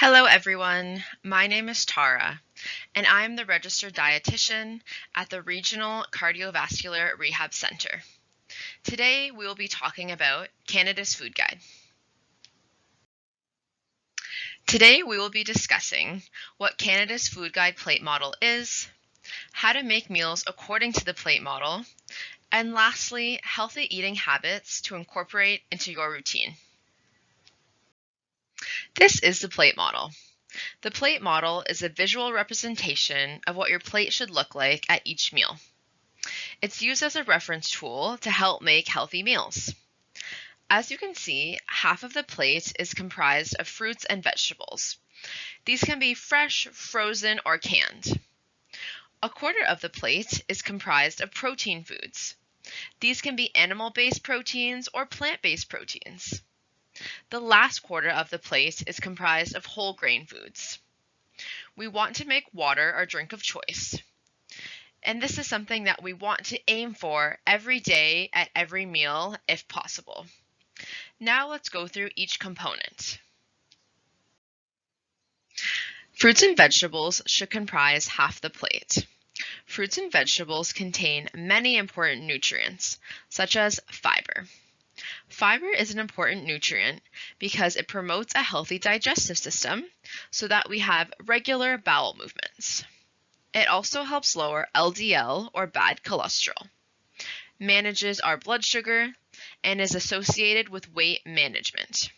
Hello everyone, my name is Tara, and I am the registered dietitian at the Regional Cardiovascular Rehab Center. Today we will be talking about Canada's Food Guide. Today we will be discussing what Canada's Food Guide plate model is, how to make meals according to the plate model, and lastly, healthy eating habits to incorporate into your routine. This is the plate model. The plate model is a visual representation of what your plate should look like at each meal. It's used as a reference tool to help make healthy meals. As you can see, half of the plate is comprised of fruits and vegetables. These can be fresh, frozen, or canned. A quarter of the plate is comprised of protein foods. These can be animal-based proteins or plant-based proteins. The last quarter of the plate is comprised of whole grain foods. We want to make water our drink of choice. And this is something that we want to aim for every day at every meal if possible. Now let's go through each component. Fruits and vegetables should comprise half the plate. Fruits and vegetables contain many important nutrients, such as fiber. Fiber is an important nutrient because it promotes a healthy digestive system so that we have regular bowel movements. It also helps lower LDL or bad cholesterol, manages our blood sugar, and is associated with weight management.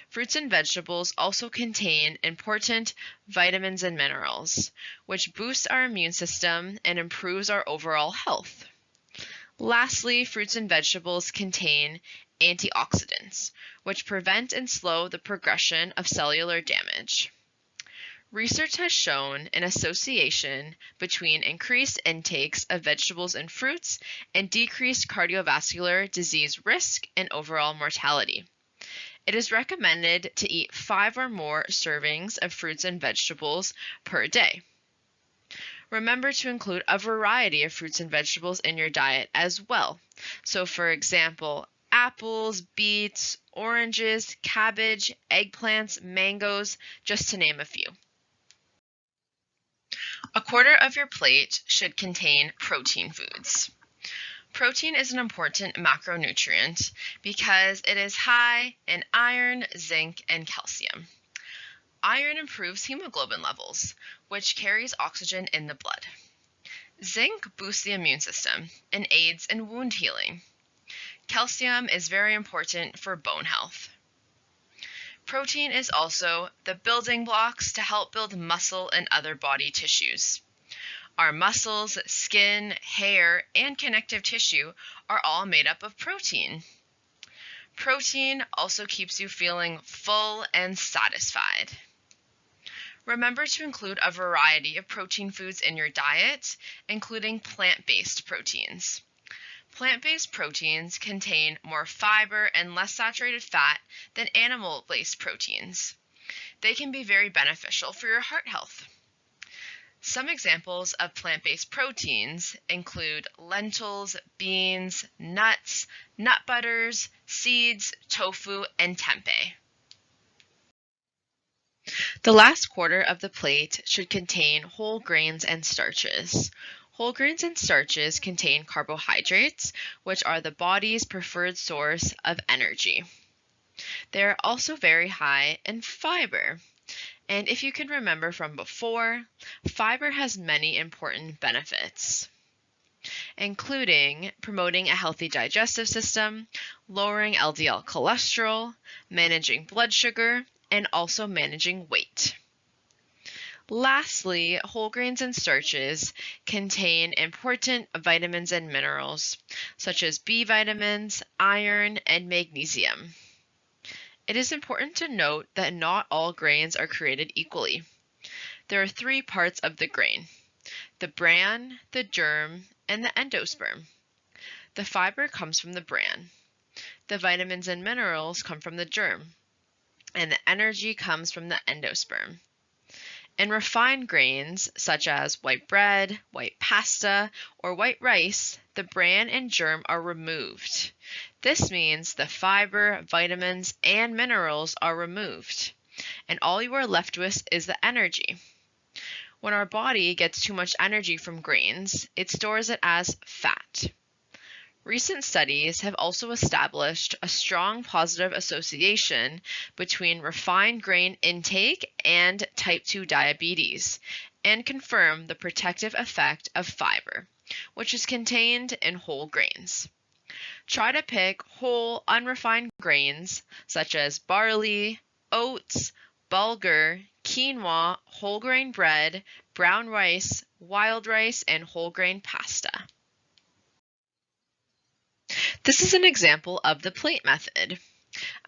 Fruits and vegetables also contain important vitamins and minerals, which boost our immune system and improves our overall health. Lastly, fruits and vegetables contain antioxidants, which prevent and slow the progression of cellular damage. Research has shown an association between increased intakes of vegetables and fruits and decreased cardiovascular disease risk and overall mortality. It is recommended to eat 5 or more servings of fruits and vegetables per day. Remember to include a variety of fruits and vegetables in your diet as well. So for example, apples, beets, oranges, cabbage, eggplants, mangoes, just to name a few. A quarter of your plate should contain protein foods. Protein is an important macronutrient because it is high in iron, zinc, and calcium. Iron improves hemoglobin levels, which carries oxygen in the blood. Zinc boosts the immune system and aids in wound healing. Calcium is very important for bone health. Protein is also the building blocks to help build muscle and other body tissues. Our muscles, skin, hair, and connective tissue are all made up of protein. Protein also keeps you feeling full and satisfied. Remember to include a variety of protein foods in your diet, including plant-based proteins. Plant-based proteins contain more fiber and less saturated fat than animal-based proteins. They can be very beneficial for your heart health. Some examples of plant-based proteins include lentils, beans, nuts, nut butters, seeds, tofu, and tempeh. The last quarter of the plate should contain whole grains and starches. Whole grains and starches contain carbohydrates, which are the body's preferred source of energy. They are also very high in fiber. And if you can remember from before, fiber has many important benefits, including promoting a healthy digestive system, lowering LDL cholesterol, managing blood sugar, and also managing weight. Lastly, whole grains and starches contain important vitamins and minerals, such as B vitamins, iron, and magnesium. It is important to note that not all grains are created equally. There are 3 parts of the grain: the bran, the germ, and the endosperm. The fiber comes from the bran. The vitamins and minerals come from the germ, and the energy comes from the endosperm. In refined grains, such as white bread, white pasta, or white rice, the bran and germ are removed. This means the fiber, vitamins, and minerals are removed, and all you are left with is the energy. When our body gets too much energy from grains, it stores it as fat. Recent studies have also established a strong positive association between refined grain intake and type 2 diabetes, and confirm the protective effect of fiber, which is contained in whole grains. Try to pick whole, unrefined grains such as barley, oats, bulgur, quinoa, whole grain bread, brown rice, wild rice, and whole grain pasta. This is an example of the plate method.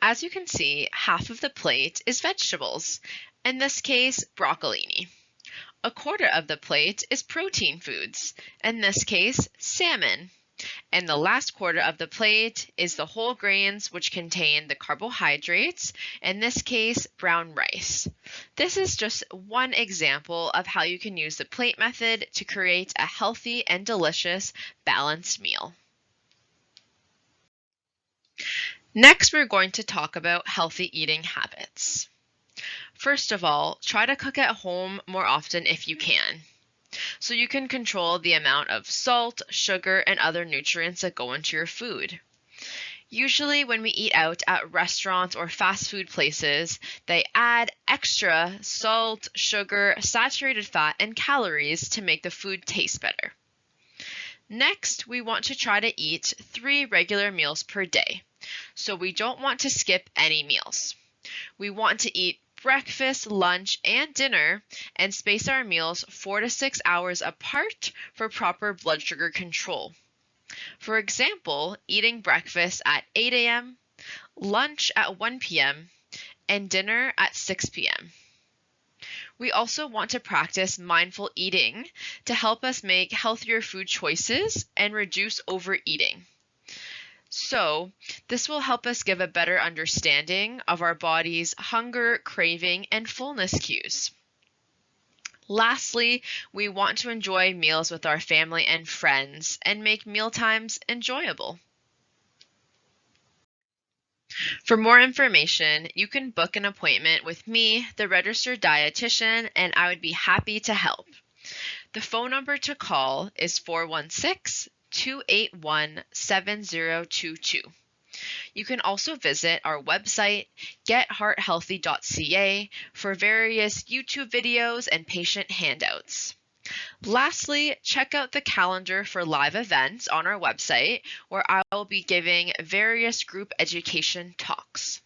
As you can see, half of the plate is vegetables, in this case, broccolini. A quarter of the plate is protein foods, in this case, salmon. And the last quarter of the plate is the whole grains, which contain the carbohydrates, in this case, brown rice. This is just one example of how you can use the plate method to create a healthy and delicious balanced meal. Next, we're going to talk about healthy eating habits. First of all, try to cook at home more often if you can, so you can control the amount of salt, sugar, and other nutrients that go into your food. Usually when we eat out at restaurants or fast food places, they add extra salt, sugar, saturated fat, and calories to make the food taste better. Next, we want to try to eat 3 regular meals per day, so we don't want to skip any meals. We want to eat breakfast, lunch, and dinner, and space our meals 4 to 6 hours apart for proper blood sugar control. For example, eating breakfast at 8 a.m., lunch at 1 p.m., and dinner at 6 p.m. We also want to practice mindful eating to help us make healthier food choices and reduce overeating. So, this will help us give a better understanding of our body's hunger, craving, and fullness cues. Lastly, we want to enjoy meals with our family and friends and make mealtimes enjoyable. For more information, you can book an appointment with me, the registered dietitian, and I would be happy to help. The phone number to call is 416-281-7022. You can also visit our website, gethearthealthy.ca, for various YouTube videos and patient handouts. Lastly, check out the calendar for live events on our website, where I will be giving various group education talks.